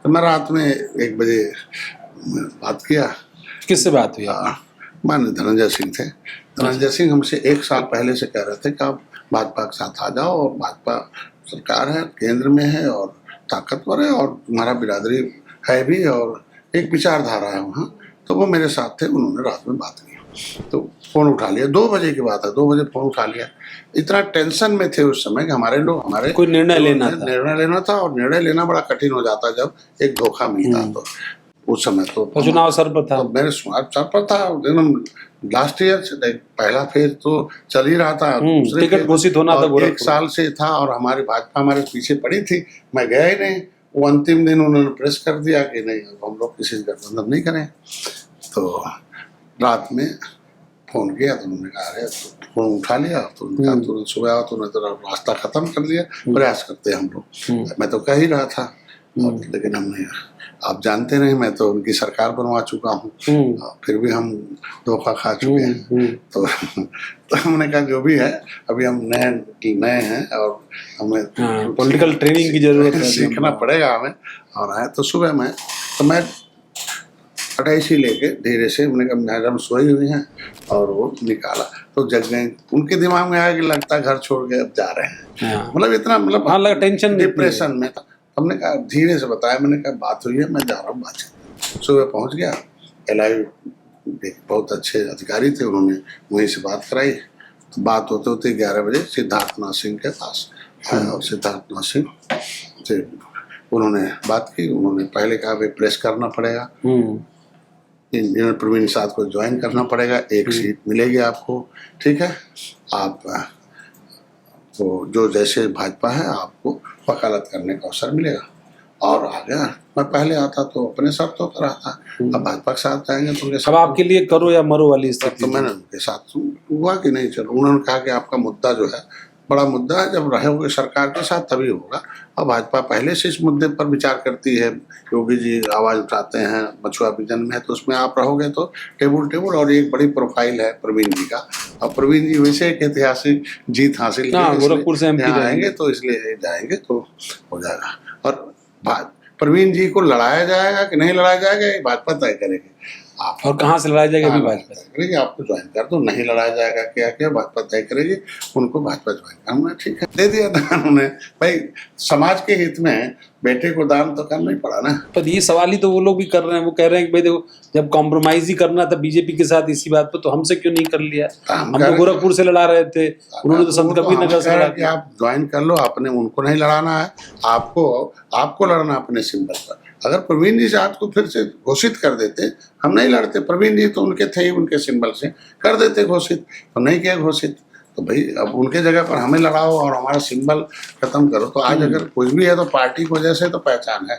तो मैं रात में 1 बजे बात किया। किससे बात हुई? माननीय धनंजय सिंह थे। धनंजय सिंह हमसे 1 साल पहले से कह रहे थे कि आप भाजपा के साथ आ जाओ, और भाजपा सरकार है, केंद्र में है और ताकतवर है, और तुम्हारा बिरादरी है भी, और एक विचारधारा है वहाँ। तो वो मेरे साथ थे, उन्होंने रात में बात की, तो फ़ोन उठा लिया। 2 बजे की बात है, 2 बजे फ़ोन उठा लिया। इतना टेंशन में थे उस समय कि हमारे कोई निर्णय लेना था, और निर्णय लेना बड़ा कठिन हो जाता जब एक धोखा मिलता। तो उस समय तो चुनाव सर पर था, तो मेरे सर पर था एकदम। लास्ट ईयर पहला फेज तो चल ही रहा था, दूसरे टिकट घोषित होना था, 1 साल से था, और हमारी भाजपा हमारे पीछे पड़ी थी। मैं गया ही नहीं। वो अंतिम दिन उन्होंने प्रेस कर दिया कि नहीं, हम लोग किसी से गठबंधन नहीं करें। तो रात में फ़ोन किया तो उन्होंने कहा अरे, तो फ़ोन उठा लिया। तो उनका तुरंत सुबह आओ, तो उन्होंने तो रास्ता ख़त्म कर दिया। प्रयास करते हम लोग, मैं तो कह ही रहा था, लेकिन हमने, आप जानते नहीं, मैं तो उनकी सरकार बनवा चुका हूँ, फिर भी हम धोखा खा चुके हैं। तो हमने कहा जो भी है, अभी हम नए हैं और हमें पॉलिटिकल ट्रेनिंग की जरूरत है, सीखना पड़ेगा हमें। और आए तो सुबह में तो मैं अटैची लेके धीरे से, मैंने कहा मैडम सोई हुई हैं, और वो निकाला तो जग गए। उनके दिमाग में आया कि लगता है घर छोड़ के अब जा रहे हैं, मतलब इतना, मतलब टेंशन, डिप्रेशन में था। हमने कहा धीरे से बताया, मैंने कहा बात हुई है, मैं जा रहा हूँ बातचीत। सुबह पहुँच गया, LIV बहुत अच्छे अधिकारी थे, उन्होंने वहीं से बात कराई। तो बात होते होते 11 बजे सिद्धार्थनाथ सिंह के पास आया, और सिद्धार्थनाथ सिंह से उन्होंने बात की। उन्होंने पहले कहा भाई प्रेस करना पड़ेगा, इंजीनियर प्रवीण साथ को ज्वाइन करना पड़ेगा, 1 सीट मिलेगी आपको, ठीक है, आप तो जो जैसे भाजपा है आपको वकालत करने का अवसर मिलेगा। और आ गया। मैं पहले आता तो अपने शर्तों पर आता, अब भाजपा के साथ जाएंगे तो अब आपके लिए करो या मरो वाली स्थिति। तो मैंने उनके साथ हुआ कि नहीं चलो। उन्होंने कहा कि आपका मुद्दा जो है बड़ा मुद्दा है, जब रहोगे सरकार के साथ तभी होगा। अब भाजपा पहले से इस मुद्दे पर विचार करती है, योगी जी आवाज़ उठाते हैं, मछुआ विजन में है, तो उसमें आप रहोगे तो टेबल और एक बड़ी प्रोफाइल है प्रवीण जी का। अब प्रवीण जी वैसे एक ऐतिहासिक जीत हासिल गोरखपुर से MP आएंगे, तो इसलिए जाएंगे तो हो जाएगा। और प्रवीण जी को लड़ाया जाएगा कि नहीं लड़ाया जाएगा, ये भाजपा तय करेगी। आप और कहाँ से लड़ाया जाएगा, अभी भाजपा तय करेगी। आपको ज्वाइन कर दो, नहीं लड़ाया जाएगा, क्या क्या भाजपा तय करेगी। उनको भाजपा ज्वाइन करना, ठीक है, दे दिया दान उन्हें। भाई समाज के हित में बेटे को दान तो करना ही पड़ा ना। पर ये सवाल ही तो वो लोग भी कर रहे हैं, वो कह रहे हैं कि भाई देखो, जब कॉम्प्रोमाइज ही करना था बीजेपी के साथ इसी बात पर, तो हमसे क्यों नहीं कर लिया? हम तो गोरखपुर से लड़ा रहे थे, उन्होंने तो संत कबीरनगर से लड़ा कि आप ज्वाइन कर लो, आपने उनको नहीं लड़ाना है, आपको लड़ना अपने सिंबल पर। अगर प्रवीण जी से आपको फिर से घोषित कर देते, हम नहीं लड़ते। प्रवीण जी तो उनके थे ही, उनके सिंबल से कर देते घोषित, तो नहीं किया घोषित। तो भाई अब उनके जगह पर हमें लड़ाओ और हमारा सिंबल खत्म करो। तो आज अगर कुछ भी है तो पार्टी की वजह से तो पहचान है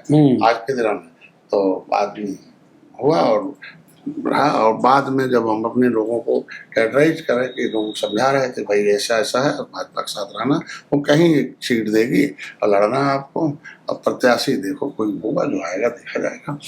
आज के दिन में। तो बाद में हुआ और रहा, और बाद में जब हम अपने लोगों को कैटराइज करें कि लोग समझा रहे थे भाई ऐसा ऐसा है, भाजपा के साथ रहना, वो कहीं एक सीट देगी और लड़ना आपको। अब प्रत्याशी देखो कोई होगा, जो आएगा देखा जाएगा।